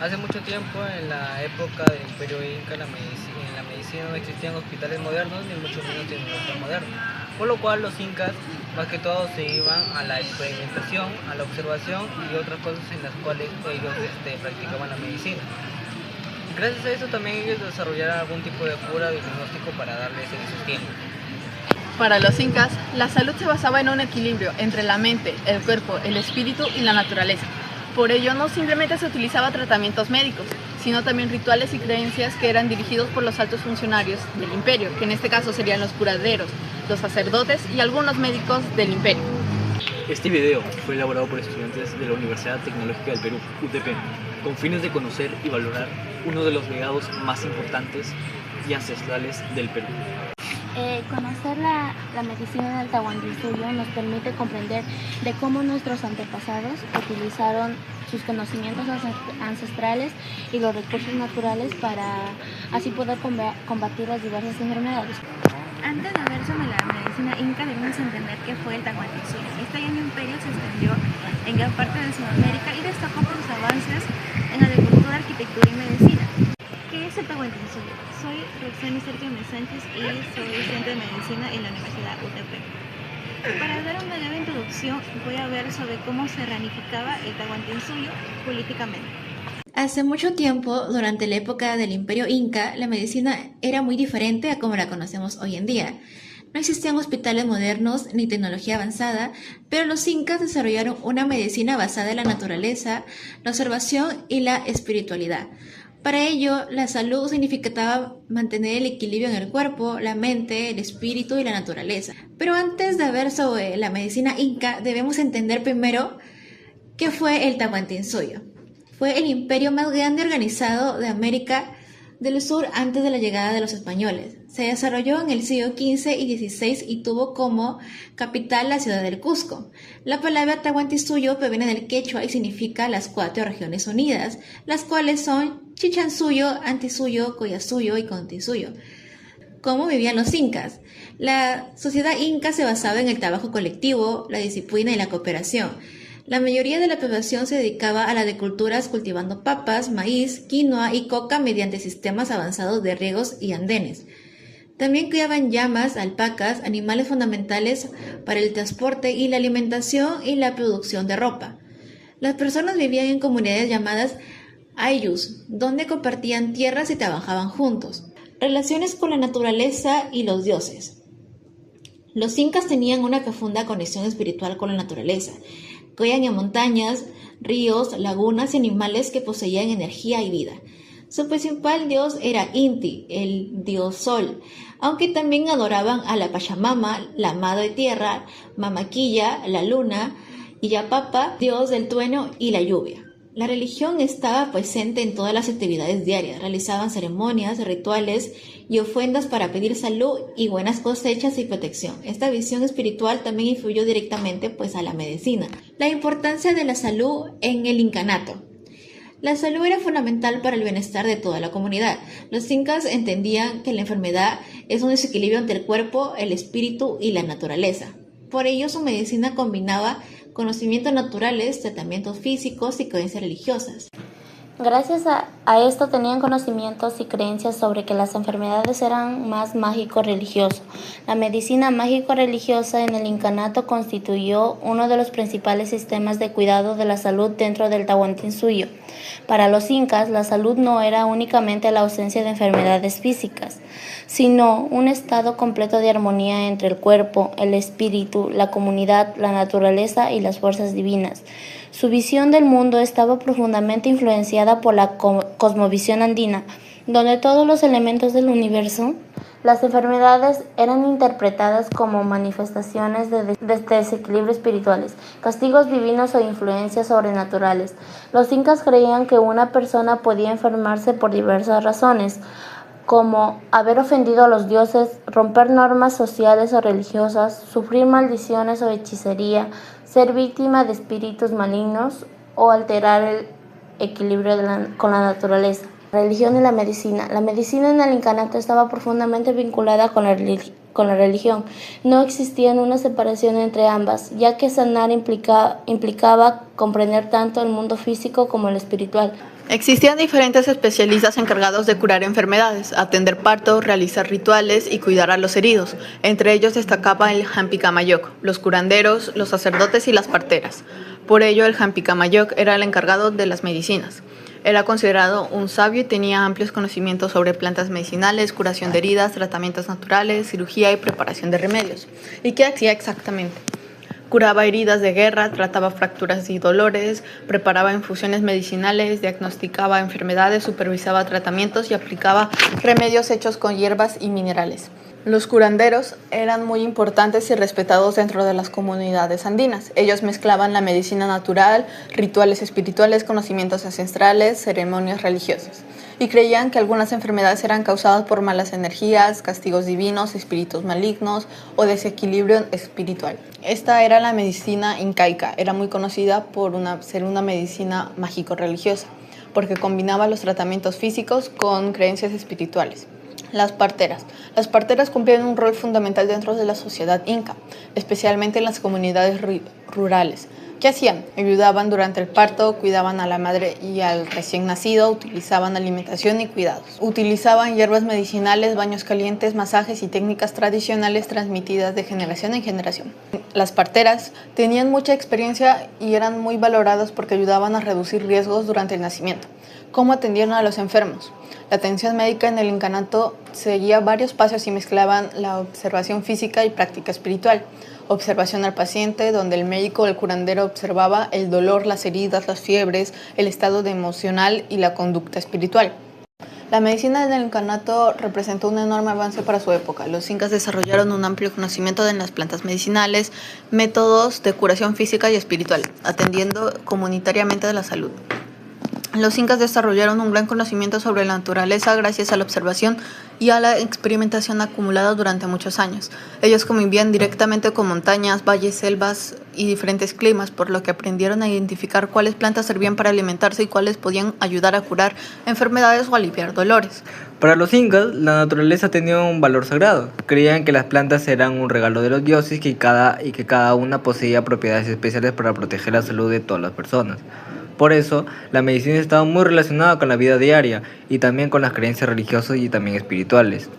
Hace mucho tiempo, en la época del Imperio Inca, en la medicina no existían hospitales modernos ni mucho menos tecnología moderna, por lo cual los incas más que todo se iban a la experimentación, a la observación y otras cosas en las cuales ellos practicaban la medicina. Gracias a eso también ellos desarrollaron algún tipo de cura o diagnóstico para darles en esos tiempos. Para los incas, la salud se basaba en un equilibrio entre la mente, el cuerpo, el espíritu y la naturaleza. Por ello, no simplemente se utilizaba tratamientos médicos, sino también rituales y creencias que eran dirigidos por los altos funcionarios del imperio, que en este caso serían los curaderos, los sacerdotes y algunos médicos del imperio. Este video fue elaborado por estudiantes de la Universidad Tecnológica del Perú, UTP, con fines de conocer y valorar uno de los legados más importantes y ancestrales del Perú. Conocer la medicina del Tahuantinsuyo nos permite comprender de cómo nuestros antepasados utilizaron sus conocimientos ancestrales y los recursos naturales para así poder combatir las diversas enfermedades. Antes de hablar sobre la medicina inca, debemos entender qué fue el Tahuantinsuyo. Este gran imperio se extendió en gran parte de Sudamérica y destacó por sus avances en agricultura, arquitectura y medicina. ¿Qué es el Tahuantinsuyo? Soy Roxana Sergio Sánchez y soy estudiante de medicina en la Universidad UTP. Para dar una breve introducción, voy a ver sobre cómo se ramificaba el Tahuantinsuyo políticamente. Hace mucho tiempo, durante la época del Imperio Inca, la medicina era muy diferente a como la conocemos hoy en día. No existían hospitales modernos ni tecnología avanzada, pero los incas desarrollaron una medicina basada en la naturaleza, la observación y la espiritualidad. Para ello, la salud significaba mantener el equilibrio en el cuerpo, la mente, el espíritu y la naturaleza. Pero antes de ver sobre la medicina inca, debemos entender primero qué fue el Tahuantinsuyo. Fue el imperio más grande organizado de América del Sur antes de la llegada de los españoles. Se desarrolló en el siglo XV y XVI y tuvo como capital la ciudad del Cusco. La palabra Tahuantinsuyo proviene del quechua y significa las 4 regiones unidas, las cuales son Chichansuyo, Antisuyo, Collasuyo y Continsuyo. ¿Cómo vivían los incas? La sociedad inca se basaba en el trabajo colectivo, la disciplina y la cooperación. La mayoría de la población se dedicaba a la agricultura cultivando papas, maíz, quinoa y coca mediante sistemas avanzados de riegos y andenes. También criaban llamas, alpacas, animales fundamentales para el transporte y la alimentación y la producción de ropa. Las personas vivían en comunidades llamadas ayllus, donde compartían tierras y trabajaban juntos. Relaciones con la naturaleza y los dioses. Los incas tenían una profunda conexión espiritual con la naturaleza. Creían en montañas, ríos, lagunas y animales que poseían energía y vida. Su principal dios era Inti, el dios sol, aunque también adoraban a la Pachamama, la madre tierra, Mamaquilla, la luna, y Yapapa, dios del trueno y la lluvia. La religión estaba presente en todas las actividades diarias. Realizaban ceremonias, rituales y ofrendas para pedir salud y buenas cosechas y protección. Esta visión espiritual también influyó directamente a la medicina. La importancia de la salud en el incanato. La salud era fundamental para el bienestar de toda la comunidad. Los incas entendían que la enfermedad es un desequilibrio entre el cuerpo, el espíritu y la naturaleza. Por ello, su medicina combinaba conocimientos naturales, tratamientos físicos y creencias religiosas. Gracias a esto tenían conocimientos y creencias sobre que las enfermedades eran más mágico-religioso. La medicina mágico-religiosa en el incanato constituyó uno de los principales sistemas de cuidado de la salud dentro del Tahuantinsuyo. Para los incas, la salud no era únicamente la ausencia de enfermedades físicas, sino un estado completo de armonía entre el cuerpo, el espíritu, la comunidad, la naturaleza y las fuerzas divinas. Su visión del mundo estaba profundamente influenciada por la cosmovisión andina, donde todos los elementos del universo, las enfermedades, eran interpretadas como manifestaciones de desequilibrios espirituales, castigos divinos o influencias sobrenaturales. Los incas creían que una persona podía enfermarse por diversas razones, como haber ofendido a los dioses, romper normas sociales o religiosas, sufrir maldiciones o hechicería, ser víctima de espíritus malignos o alterar el equilibrio con la naturaleza. La religión y la medicina. La medicina en el incanato estaba profundamente vinculada con la religión. No existía una separación entre ambas, ya que sanar implicaba comprender tanto el mundo físico como el espiritual. Existían diferentes especialistas encargados de curar enfermedades, atender partos, realizar rituales y cuidar a los heridos. Entre ellos destacaba el Hampicamayoc, los curanderos, los sacerdotes y las parteras. Por ello, el Hampicamayoc era el encargado de las medicinas. Era considerado un sabio y tenía amplios conocimientos sobre plantas medicinales, curación de heridas, tratamientos naturales, cirugía y preparación de remedios. ¿Y qué hacía exactamente? Curaba heridas de guerra, trataba fracturas y dolores, preparaba infusiones medicinales, diagnosticaba enfermedades, supervisaba tratamientos y aplicaba remedios hechos con hierbas y minerales. Los curanderos eran muy importantes y respetados dentro de las comunidades andinas. Ellos mezclaban la medicina natural, rituales espirituales, conocimientos ancestrales, ceremonias religiosas. Y creían que algunas enfermedades eran causadas por malas energías, castigos divinos, espíritus malignos o desequilibrio espiritual. Esta era la medicina incaica. Era muy conocida por ser una medicina mágico-religiosa, porque combinaba los tratamientos físicos con creencias espirituales. Las parteras. Las parteras cumplían un rol fundamental dentro de la sociedad inca, especialmente en las comunidades rurales. ¿Qué hacían? Ayudaban durante el parto, cuidaban a la madre y al recién nacido, utilizaban alimentación y cuidados. Utilizaban hierbas medicinales, baños calientes, masajes y técnicas tradicionales transmitidas de generación en generación. Las parteras tenían mucha experiencia y eran muy valoradas porque ayudaban a reducir riesgos durante el nacimiento. ¿Cómo atendieron a los enfermos? La atención médica en el incanato seguía varios pasos y mezclaban la observación física y práctica espiritual. Observación al paciente, donde el médico o el curandero observaba el dolor, las heridas, las fiebres, el estado emocional y la conducta espiritual. La medicina del incanato representó un enorme avance para su época. Los incas desarrollaron un amplio conocimiento de las plantas medicinales, métodos de curación física y espiritual, atendiendo comunitariamente a la salud. Los incas desarrollaron un gran conocimiento sobre la naturaleza gracias a la observación y a la experimentación acumulada durante muchos años. Ellos convivían directamente con montañas, valles, selvas y diferentes climas, por lo que aprendieron a identificar cuáles plantas servían para alimentarse y cuáles podían ayudar a curar enfermedades o aliviar dolores. Para los incas, la naturaleza tenía un valor sagrado. Creían que las plantas eran un regalo de los dioses y que cada una poseía propiedades especiales para proteger la salud de todas las personas. Por eso, la medicina estaba muy relacionada con la vida diaria y también con las creencias religiosas y también espirituales.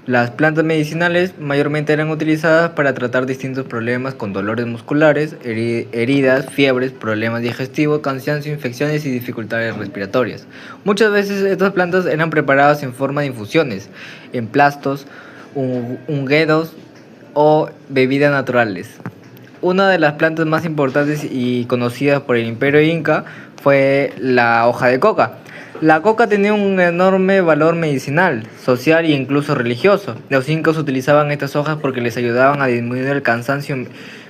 Las plantas medicinales mayormente eran utilizadas para tratar distintos problemas con dolores musculares, heridas, fiebres, problemas digestivos, cansancio, infecciones y dificultades respiratorias. Muchas veces estas plantas eran preparadas en forma de infusiones, emplastos, unguedos o bebidas naturales. Una de las plantas más importantes y conocidas por el Imperio Inca fue la hoja de coca. La coca tenía un enorme valor medicinal, social e incluso religioso. Los incas utilizaban estas hojas porque les ayudaban a disminuir el cansancio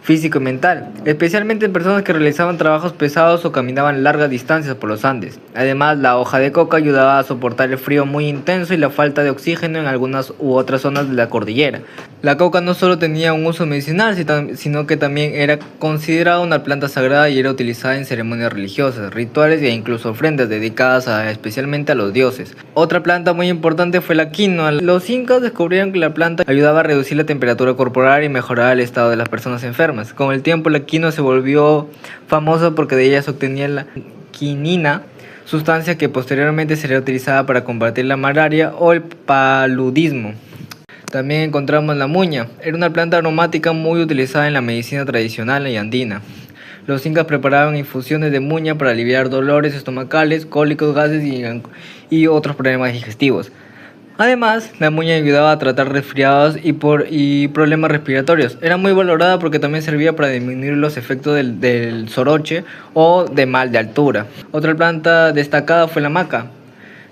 físico y mental, especialmente en personas que realizaban trabajos pesados o caminaban largas distancias por los Andes. Además, la hoja de coca ayudaba a soportar el frío muy intenso y la falta de oxígeno en algunas u otras zonas de la cordillera. La coca no solo tenía un uso medicinal, sino que también era considerada una planta sagrada y era utilizada en ceremonias religiosas, rituales e incluso ofrendas dedicadas especialmente a los dioses. Otra planta muy importante fue la quinoa. Los incas descubrieron que la planta ayudaba a reducir la temperatura corporal y mejorar el estado de las personas enfermas. Con el tiempo, la quinoa se volvió famosa porque de ella se obtenía la quinina, sustancia que posteriormente sería utilizada para combatir la malaria o el paludismo. También encontramos la muña. Era una planta aromática muy utilizada en la medicina tradicional y andina. Los incas preparaban infusiones de muña para aliviar dolores estomacales, cólicos, gases y otros problemas digestivos. Además, la muña ayudaba a tratar resfriados y problemas respiratorios. Era muy valorada porque también servía para disminuir los efectos del soroche o de mal de altura. Otra planta destacada fue la maca.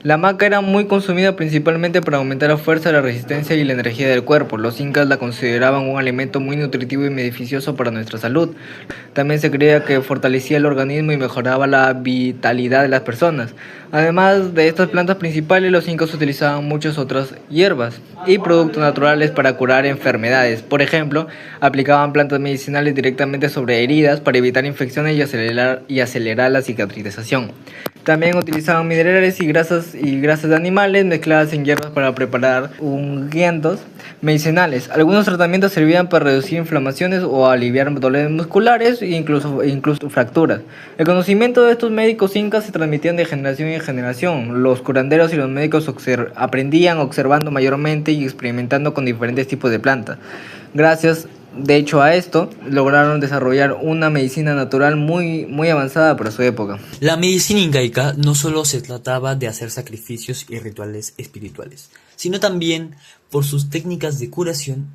La maca era muy consumida principalmente para aumentar la fuerza, la resistencia y la energía del cuerpo. Los incas la consideraban un alimento muy nutritivo y beneficioso para nuestra salud. También se creía que fortalecía el organismo y mejoraba la vitalidad de las personas. Además de estas plantas principales, los incas utilizaban muchas otras hierbas y productos naturales para curar enfermedades. Por ejemplo, aplicaban plantas medicinales directamente sobre heridas para evitar infecciones y acelerar la cicatrización. También utilizaban minerales y grasas y grasas de animales mezcladas en hierbas para preparar ungüentos medicinales. Algunos tratamientos servían para reducir inflamaciones o aliviar dolores musculares e incluso fracturas. El conocimiento de estos médicos incas se transmitían de generación en generación. Los curanderos y los médicos aprendían observando mayormente y experimentando con diferentes tipos de plantas. Gracias, de hecho, a esto, lograron desarrollar una medicina natural muy avanzada para su época. La medicina incaica no solo se trataba de hacer sacrificios y rituales espirituales, sino también por sus técnicas de curación,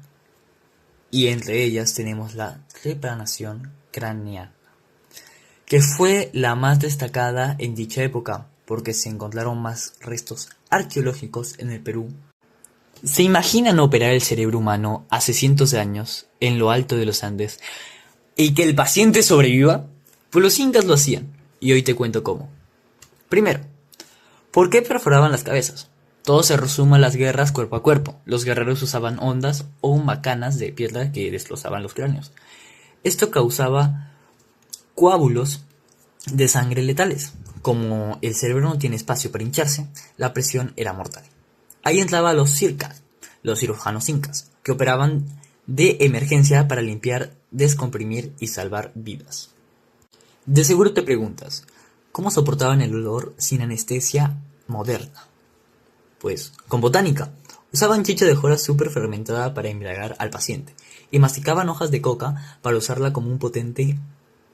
y entre ellas tenemos la trepanación craneal, que fue la más destacada en dicha época, porque se encontraron más restos arqueológicos en el Perú. ¿Se imaginan operar el cerebro humano hace cientos de años, en lo alto de los Andes, y que el paciente sobreviva? Pues los incas lo hacían, y hoy te cuento cómo. Primero, ¿por qué perforaban las cabezas? Todo se resume a las guerras cuerpo a cuerpo. Los guerreros usaban hondas o macanas de piedra que destrozaban los cráneos. Esto causaba coágulos de sangre letales. Como el cerebro no tiene espacio para hincharse, la presión era mortal. Ahí entraban los circa, los cirujanos incas, que operaban de emergencia para limpiar, descomprimir y salvar vidas. De seguro te preguntas, ¿cómo soportaban el dolor sin anestesia moderna? Pues con botánica. Usaban chicha de jora súper fermentada para embriagar al paciente y masticaban hojas de coca para usarla como un potente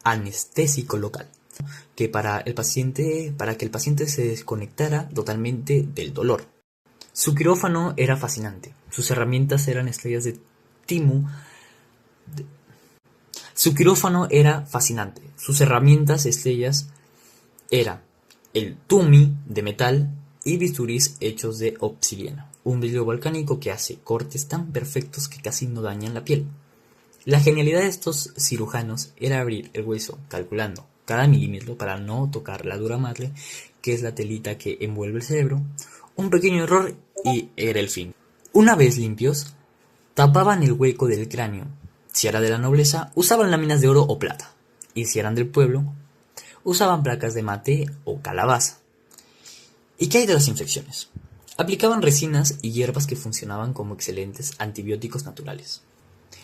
anestésico local, para que el paciente se desconectara totalmente del dolor. Su quirófano era fascinante. Sus herramientas eran estrellas de timo. Su quirófano era fascinante. Sus herramientas estrellas eran el tumi de metal y bisturís hechos de obsidiana, un vidrio volcánico que hace cortes tan perfectos que casi no dañan la piel. La genialidad de estos cirujanos era abrir el hueso calculando cada milímetro para no tocar la dura madre, que es la telita que envuelve el cerebro. Un pequeño error y era el fin. Una vez limpios, tapaban el hueco del cráneo. Si era de la nobleza, usaban láminas de oro o plata. Y si eran del pueblo, usaban placas de mate o calabaza. ¿Y qué hay de las infecciones? Aplicaban resinas y hierbas que funcionaban como excelentes antibióticos naturales.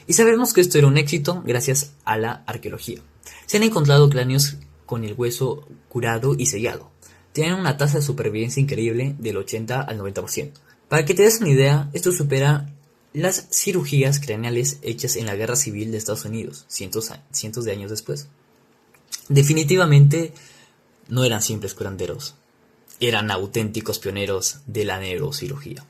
Y sabemos que esto era un éxito gracias a la arqueología. Se han encontrado cráneos con el hueso curado y sellado. Tienen una tasa de supervivencia increíble del 80 al 90%. Para que te des una idea, esto supera las cirugías craneales hechas en la Guerra Civil de Estados Unidos, cientos de años después. Definitivamente no eran simples curanderos, eran auténticos pioneros de la neurocirugía.